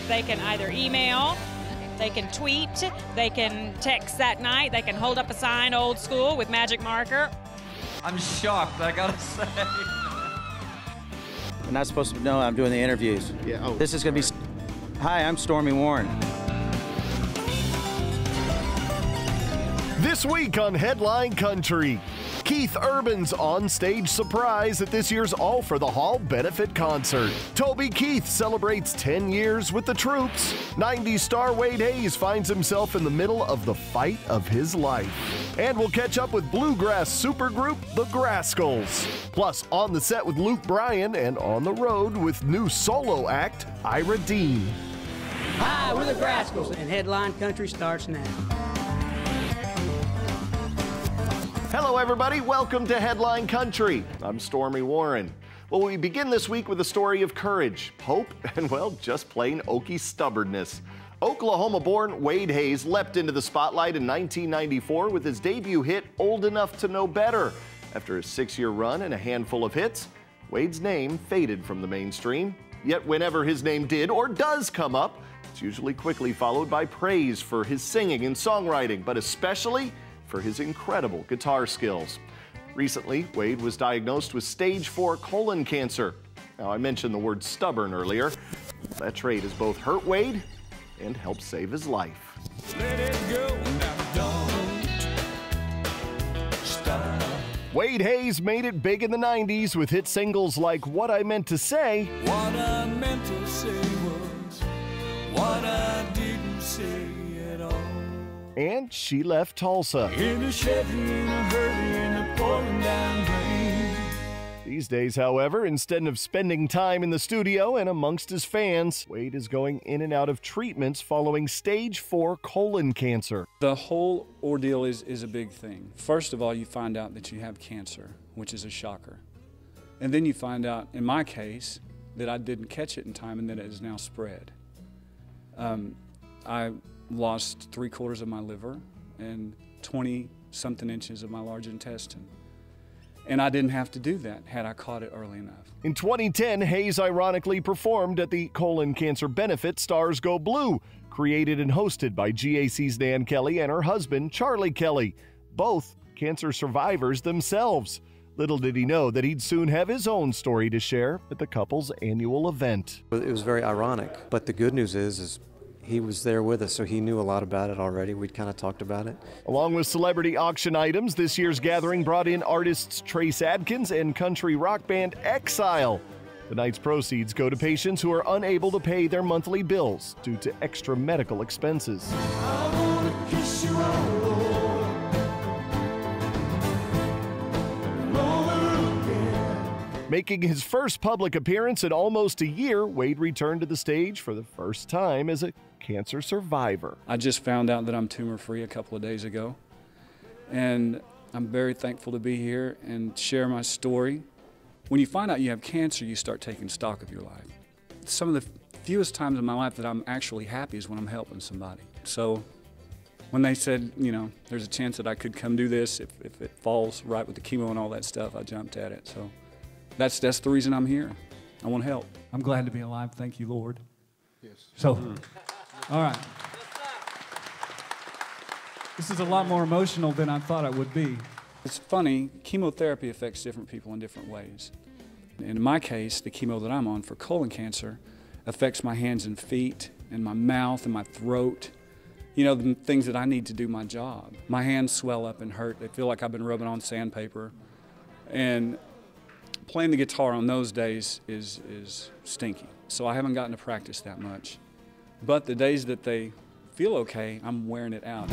They can either email, they can tweet, they can text that night, they can hold up a sign old school with magic marker. I'm shocked, I gotta say. I'm not supposed to know I'm doing the interviews. Yeah. Oh, this is going to be... Hi, I'm Stormy Warren. This week on Headline Country, Keith Urban's on-stage surprise at this year's All for the Hall benefit concert. Toby Keith celebrates 10 years with the troops. 90s star Wade Hayes finds himself in the middle of the fight of his life. And we'll catch up with bluegrass supergroup the Grascals. Plus, on the set with Luke Bryan and on the road with new solo act Ira Dean. Hi, we're the Grascals, and Headline Country starts now. Hello, everybody. Welcome to Headline Country. I'm Stormy Warren. Well, we begin this week with a story of courage, hope, and, well, just plain Okie stubbornness. Oklahoma-born Wade Hayes leapt into the spotlight in 1994 with his debut hit, Old Enough to Know Better. After a 6-year run and a handful of hits, Wade's name faded from the mainstream. Yet whenever his name did or does come up, it's usually quickly followed by praise for his singing and songwriting, but especially for his incredible guitar skills. Recently, Wade was diagnosed with stage 4 colon cancer. Now, I mentioned the word stubborn earlier. That trait has both hurt Wade and helped save his life. Let it go now, don't stop. Wade Hayes made it big in the 90s with hit singles like What I Meant to Say. What I meant to say was what I didn't say at all. And She Left Tulsa. In a Chevy, in a hurry, in a pouring down rain. These days, however, instead of spending time in the studio and amongst his fans, Wade is going in and out of treatments following stage 4 colon cancer. The whole ordeal is a big thing. First of all, you find out that you have cancer, which is a shocker. And then you find out, in my case, that I didn't catch it in time and that it has now spread. I lost 3/4 of my liver and 20-something inches of my large intestine. And I didn't have to do that had I caught it early enough. In 2010, Hayes ironically performed at the colon cancer benefit Stars Go Blue, created and hosted by GAC's Nan Kelly and her husband, Charlie Kelly, both cancer survivors themselves. Little did he know that he'd soon have his own story to share at the couple's annual event. It was very ironic, but the good news is he was there with us, so he knew a lot about it already. We'd kind of talked about it. Along with celebrity auction items, this year's gathering brought in artists Trace Adkins and country rock band Exile. The night's proceeds go to patients who are unable to pay their monthly bills due to extra medical expenses. I wanna kiss you all over. Making his first public appearance in almost a year, Wade returned to the stage for the first time as a cancer survivor. I just found out that I'm tumor-free a couple of days ago, and I'm very thankful to be here and share my story. When you find out you have cancer, you start taking stock of your life. Some of the fewest times in my life that I'm actually happy is when I'm helping somebody. So when they said, you know, there's a chance that I could come do this, if it falls right with the chemo and all that stuff, I jumped at it. So that's the reason I'm here. I want to help. I'm glad to be alive. Thank you, Lord. Yes. So, all right. This is a lot more emotional than I thought it would be. It's funny, chemotherapy affects different people in different ways. In my case, the chemo that I'm on for colon cancer affects my hands and feet and my mouth and my throat. You know, the things that I need to do my job. My hands swell up and hurt. They feel like I've been rubbing on sandpaper. And playing the guitar on those days is stinky. So I haven't gotten to practice that much. But the days that they feel okay, I'm wearing it out.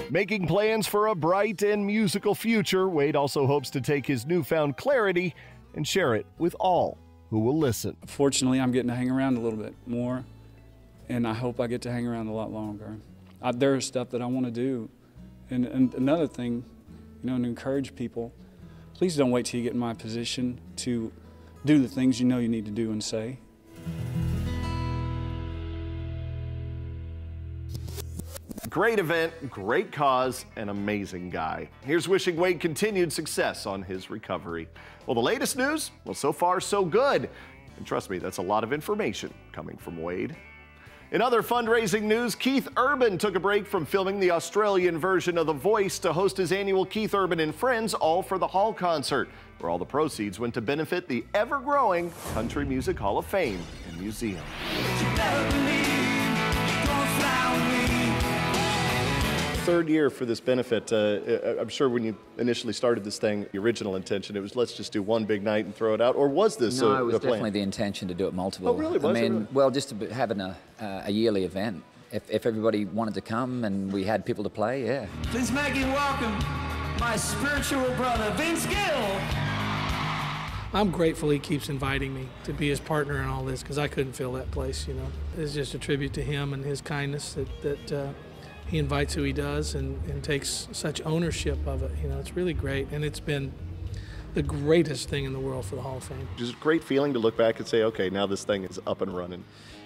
Making plans for a bright and musical future, Wade also hopes to take his newfound clarity and share it with all who will listen. Fortunately, I'm getting to hang around a little bit more, and I hope I get to hang around a lot longer. There's stuff that I want to do. And another thing, you know, to encourage people, please don't wait till you get in my position to do the things you know you need to do and say. Great event, great cause, an amazing guy. Here's wishing Wade continued success on his recovery. Well, the latest news? Well, so far, so good. And trust me, that's a lot of information coming from Wade. In other fundraising news, Keith Urban took a break from filming the Australian version of The Voice to host his annual Keith Urban and Friends All for the Hall concert, where all the proceeds went to benefit the ever-growing Country Music Hall of Fame and Museum. Third year for this benefit. I'm sure when you initially started this thing, the original intention, it was let's just do one big night and throw it out, or was this No, it was a plan? definitely the intention to do it multiple. Oh, really? Was I mean, it really? well, just to have a yearly event. If everybody wanted to come and we had people to play, yeah. Please make him welcome my spiritual brother, Vince Gill. I'm grateful he keeps inviting me to be his partner in all this, because I couldn't fill that place, you know. It's just a tribute to him and his kindness that he invites who he does and takes such ownership of it. You know, it's really great, and it's been the greatest thing in the world for the Hall of Fame. Just a great feeling to look back and say, okay, now this thing is up and running.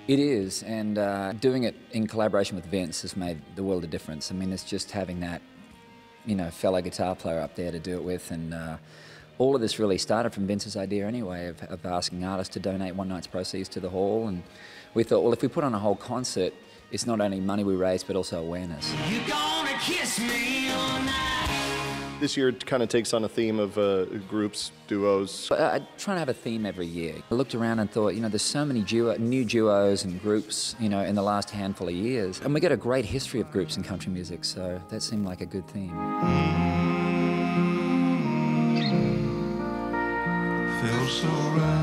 It is, and doing it in collaboration with Vince has made the world a difference. I mean, it's just having that, you know, fellow guitar player up there to do it with, and all of this really started from Vince's idea anyway of asking artists to donate one night's proceeds to the hall, and we thought, well, if we put on a whole concert, it's not only money we raise, but also awareness. You gonna kiss me all night. This year it kind of takes on a theme of groups, duos. I try to have a theme every year. I looked around and thought, you know, there's so many new duos and groups, you know, in the last handful of years. And we get a great history of groups in country music, so that seemed like a good theme. Feels so right.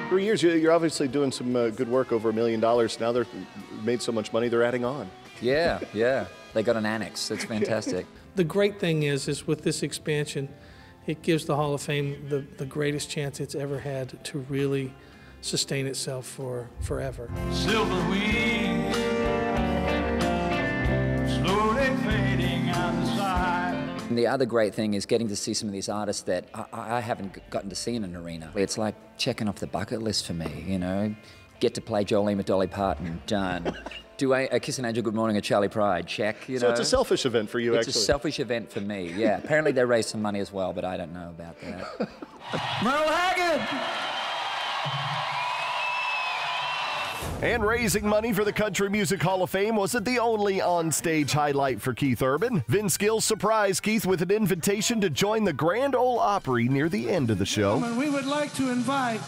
3 years, you're obviously doing some good work, over $1 million. Now they've made so much money, they're adding on. Yeah, yeah. They got an annex. It's fantastic. The great thing is with this expansion, it gives the Hall of Fame the greatest chance it's ever had to really sustain itself for forever. Silver wings, slowly fading on the side. And the other great thing is getting to see some of these artists that I haven't gotten to see in an arena. It's like checking off the bucket list for me, you know. Get to play Jolene with Dolly Parton, done. Do a Kiss an Angel Good Morning at Charlie Pride, check, you know. So it's a selfish event for you, actually. It's a selfish event for me, yeah. Apparently they raised some money as well, but I don't know about that. Merle Haggard! And raising money for the Country Music Hall of Fame wasn't the only on-stage highlight for Keith Urban. Vince Gill surprised Keith with an invitation to join the Grand Ole Opry near the end of the show. We would like to invite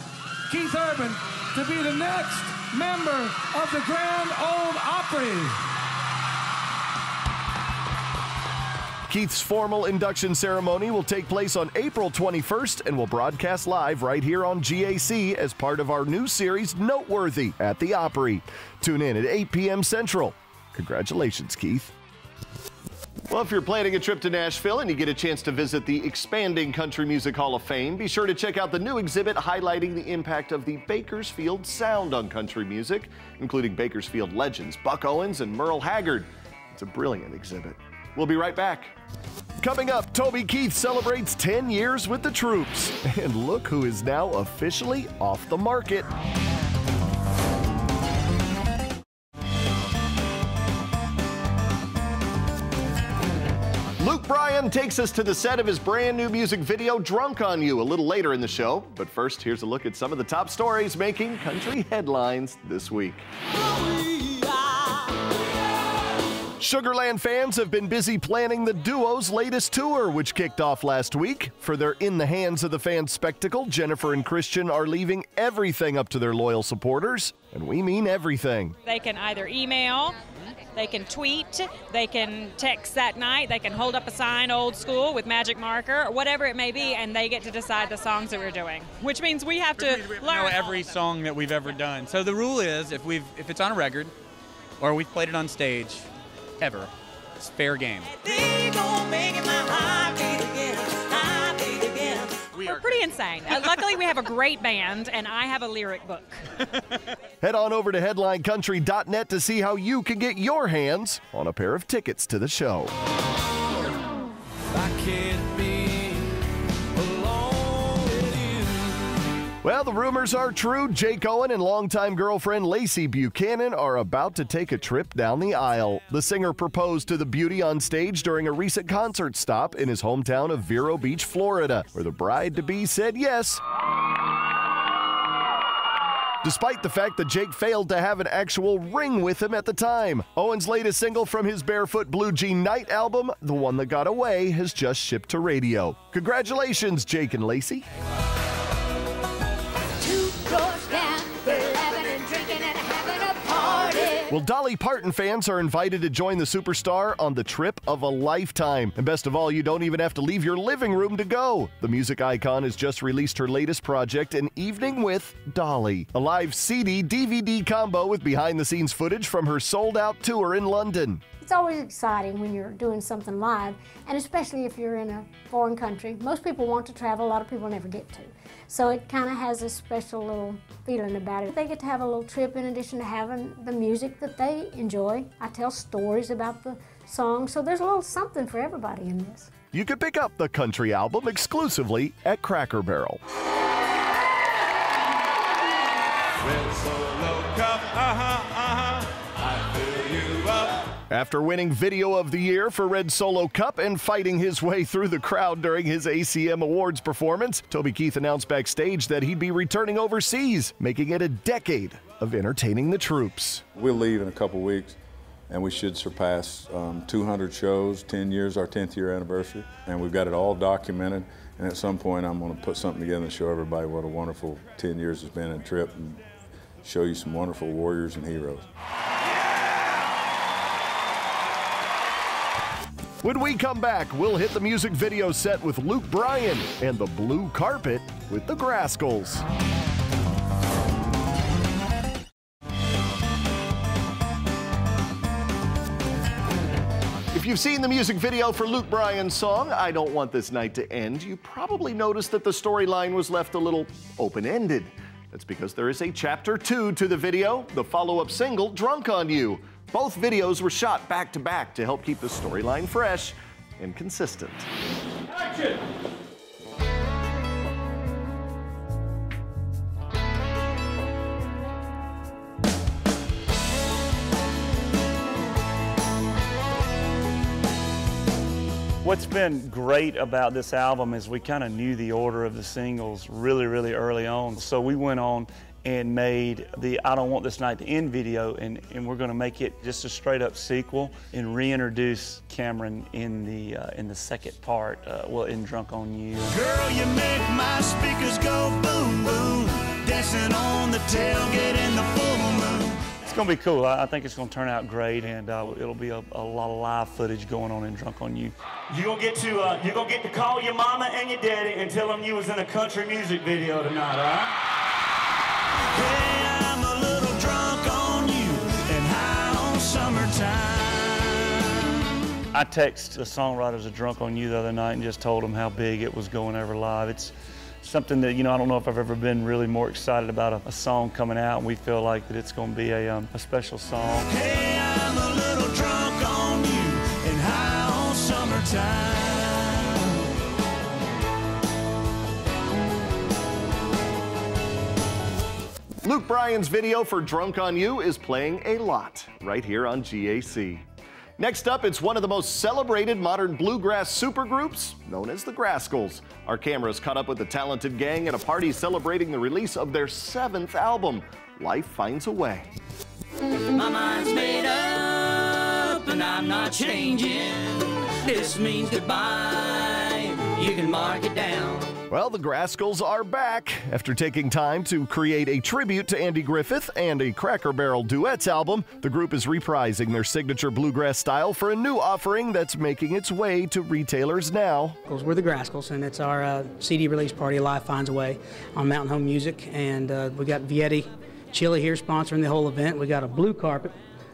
Keith Urban to be the next member of the Grand Ole Opry. Keith's formal induction ceremony will take place on April 21st and will broadcast live right here on GAC as part of our new series, Noteworthy, at the Opry. Tune in at 8 p.m. Central. Congratulations, Keith. Well, if you're planning a trip to Nashville and you get a chance to visit the expanding Country Music Hall of Fame, be sure to check out the new exhibit highlighting the impact of the Bakersfield sound on country music, including Bakersfield legends Buck Owens and Merle Haggard. It's a brilliant exhibit. We'll be right back. Coming up, Toby Keith celebrates 10 years with the Troops. And look who is now officially off the market. Luke Bryan takes us to the set of his brand new music video, Drunk on You, a little later in the show. But first, here's a look at some of the top stories making country headlines this week. Sugarland fans have been busy planning the duo's latest tour, which kicked off last week. For their In the Hands of the Fans spectacle, Jennifer and Christian are leaving everything up to their loyal supporters, and we mean everything. They can either email, they can tweet, they can text that night, they can hold up a sign old school with magic marker, or whatever it may be, and they get to decide the songs that we're doing, which means we have to learn every song that we've ever done. So the rule is if it's on a record or we've played it on stage, ever. It's fair game. We're pretty insane. Luckily, we have a great band, and I have a lyric book. Head on over to headlinecountry.net to see how you can get your hands on a pair of tickets to the show. I can't be alone with you. Well, the rumors are true. Jake Owen and longtime girlfriend Lacey Buchanan are about to take a trip down the aisle. The singer proposed to the beauty on stage during a recent concert stop in his hometown of Vero Beach, Florida, where the bride-to-be said yes. Despite the fact that Jake failed to have an actual ring with him at the time. Owen's latest single from his Barefoot Blue Jean Night album, The One That Got Away, has just shipped to radio. Congratulations, Jake and Lacey. Well, Dolly Parton fans are invited to join the superstar on the trip of a lifetime. And best of all, you don't even have to leave your living room to go. The music icon has just released her latest project, An Evening with Dolly, a live CD-DVD combo with behind-the-scenes footage from her sold-out tour in London. It's always exciting when you're doing something live, and especially if you're in a foreign country. Most people want to travel, a lot of people never get to. So it kind of has a special little feeling about it. They get to have a little trip in addition to having the music that they enjoy. I tell stories about the song, so there's a little something for everybody in this. You can pick up the country album exclusively at Cracker Barrel. Red Solo Cup, I fill you up. After winning Video of the Year for Red Solo Cup and fighting his way through the crowd during his ACM Awards performance, Toby Keith announced backstage that he'd be returning overseas, making it a decade of entertaining the troops. We'll leave in a couple weeks, and we should surpass 200 shows, 10 years, our 10th year anniversary, and we've got it all documented, and at some point I'm going to put something together and show everybody what a wonderful 10 years has been in a trip and show you some wonderful warriors and heroes. When we come back, we'll hit the music video set with Luke Bryan and the blue carpet with the Grascals. If you've seen the music video for Luke Bryan's song, I Don't Want This Night to End, you probably noticed that the storyline was left a little open-ended. That's because there is a Chapter 2 to the video, the follow-up single, Drunk on You. Both videos were shot back-to-back to help keep the storyline fresh and consistent. Action! What's been great about this album is we kind of knew the order of the singles really, really early on. So we went on and made the I Don't Want This Night to End video, and we're going to make it just a straight up sequel and reintroduce Cameron in the second part, in Drunk on You. Girl, you make my speakers go boom, boom, dancing on the tailgate in the full moon. It's going to be cool. I think it's going to turn out great, and it'll be a lot of live footage going on in Drunk on You. You're gonna get to call your mama and your daddy and tell them you was in a country music video tonight, all right? Hey, I'm a little drunk on you and high on summertime. I texted the songwriters of Drunk on You the other night and just told them how big it was going ever live. It's something that, I don't know if I've ever been really more excited about a song coming out, and we feel like that it's going to be a special song. Hey, I'm a little drunk on you and high on summertime. Luke Bryan's video for Drunk on You is playing a lot right here on GAC. Next up, it's one of the most celebrated modern bluegrass supergroups, known as the Grascals. Our cameras caught up with the talented gang at a party celebrating the release of their 7th album, Life Finds a Way. My mind's made up and I'm not changing. This means goodbye. You can mark it down. Well, the Grascals are back. After taking time to create a tribute to Andy Griffith and a Cracker Barrel duets album, the group is reprising their signature bluegrass style for a new offering that's making its way to retailers now. We're the Grascals, and it's our CD release party, Life Finds a Way, on Mountain Home Music. And we got Vietti Chili here sponsoring the whole event. We got a blue carpet,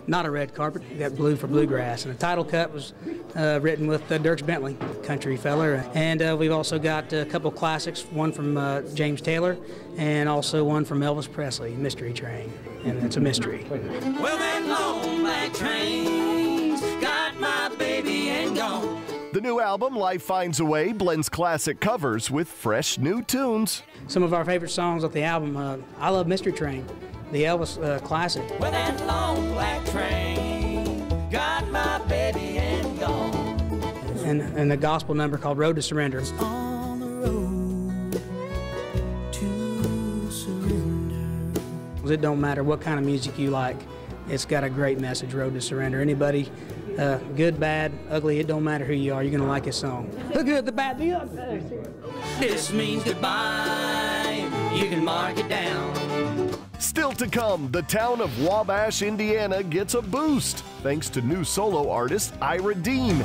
not a red carpet. We got blue for bluegrass. And the title cut was written with Dierks Bentley, country feller. And we've also got a couple classics, one from James Taylor and also one from Elvis Presley, Mystery Train. And it's a mystery. Well, that long black train's got my baby and gone. The new album, Life Finds a Way, blends classic covers with fresh new tunes. Some of our favorite songs off the album, I Love Mystery Train, the Elvis classic. Well, that long black train got my baby and gone. And the gospel number called Road to Surrender. On the road to surrender. It don't matter what kind of music you like, it's got a great message, Road to Surrender. Anybody, good, bad, ugly, it don't matter who you are, you're gonna like this song. The good, the bad, the ugly. This means goodbye, you can mark it down. Still to come, the town of Wabash, Indiana gets a boost thanks to new solo artist Ira Dean.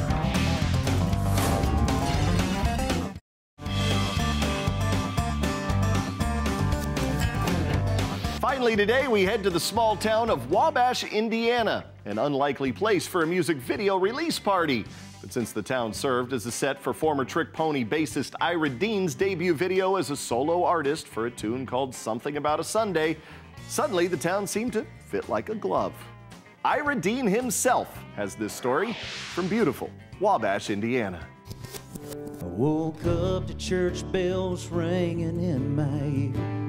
Finally today, we head to the small town of Wabash, Indiana, an unlikely place for a music video release party. But since the town served as a set for former Trick Pony bassist Ira Dean's debut video as a solo artist for a tune called Something About a Sunday, suddenly the town seemed to fit like a glove. Ira Dean himself has this story from beautiful Wabash, Indiana. I woke up to church bells ringing in my ear.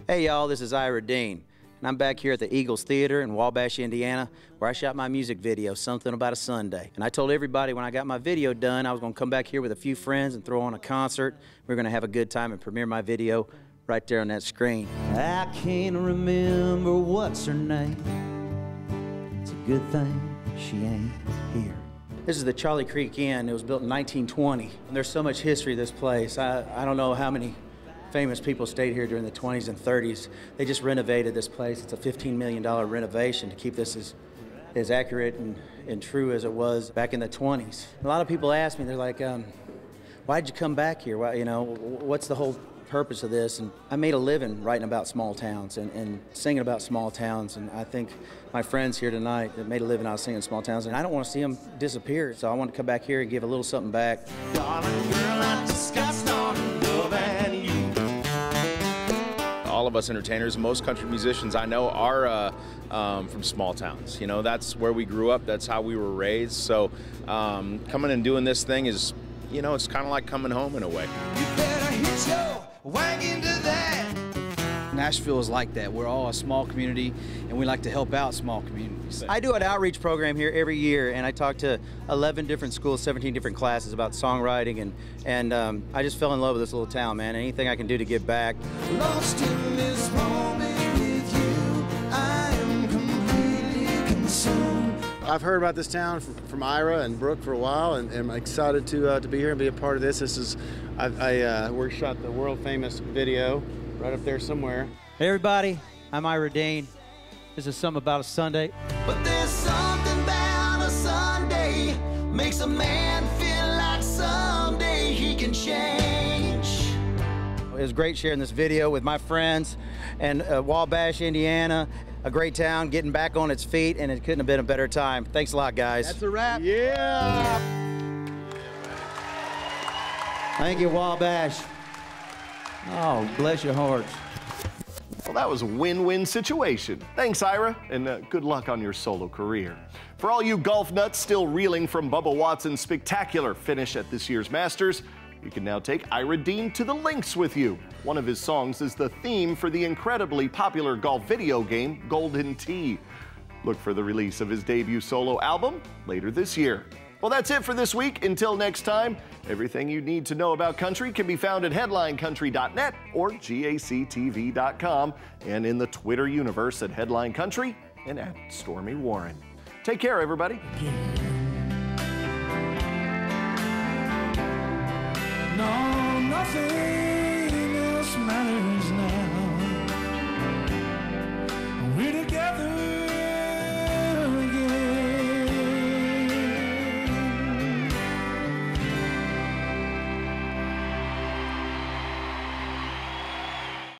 Hey y'all, this is Ira Dean, and I'm back here at the Eagles Theater in Wabash, Indiana, where I shot my music video, Something About a Sunday. And I told everybody when I got my video done, I was gonna come back here with a few friends and throw on a concert. We were gonna have a good time and premiere my video right there on that screen. I can't remember what's her name. It's a good thing she ain't here. This is the Charlie Creek Inn. It was built in 1920. And there's so much history of this place. I don't know how many famous people stayed here during the 20s and 30s. They just renovated this place. It's a $15 million renovation to keep this as accurate and true as it was back in the 20s. A lot of people ask me, they're like, why'd you come back here? Why, you know, what's the whole purpose of this? And I made a living writing about small towns and singing about small towns. And I think my friends here tonight that made a living out of singing small towns, and I don't want to see them disappear. So I want to come back here and give a little something back. Darling girl, I just got started loving you. All of us entertainers, most country musicians I know are from small towns. You know, that's where we grew up, that's how we were raised. So coming and doing this thing is, you know, it's kind of like coming home in a way. You better hit your wagon to that. Nashville is like that. We're all a small community, and we like to help out small communities. I do an outreach program here every year, and I talk to 11 different schools, 17 different classes about songwriting, and I just fell in love with this little town, man. Anything I can do to give back. Lost in this moment with you, I am completely consumed. I've heard about this town from Ira and Brooke for a while, and I'm excited to be here and be a part of this. This is, we shot the world famous video right up there somewhere. Hey everybody, I'm Ira Dean. This is Something About a Sunday. But there's something about a Sunday makes a man feel like someday he can change. It was great sharing this video with my friends and Wabash, Indiana, a great town getting back on its feet, and it couldn't have been a better time. Thanks a lot, guys. That's a wrap. Yeah. Thank you, Wabash. Oh, bless your hearts. Well, that was a win-win situation. Thanks, Ira, and good luck on your solo career. For all you golf nuts still reeling from Bubba Watson's spectacular finish at this year's Masters, you can now take Ira Dean to the links with you. One of his songs is the theme for the incredibly popular golf video game, Golden Tee. Look for the release of his debut solo album later this year. Well, that's it for this week. Until next time, everything you need to know about country can be found at headlinecountry.net or gactv.com and in the Twitter universe at Headline Country and at Stormy Warren. Take care, everybody. No, nothing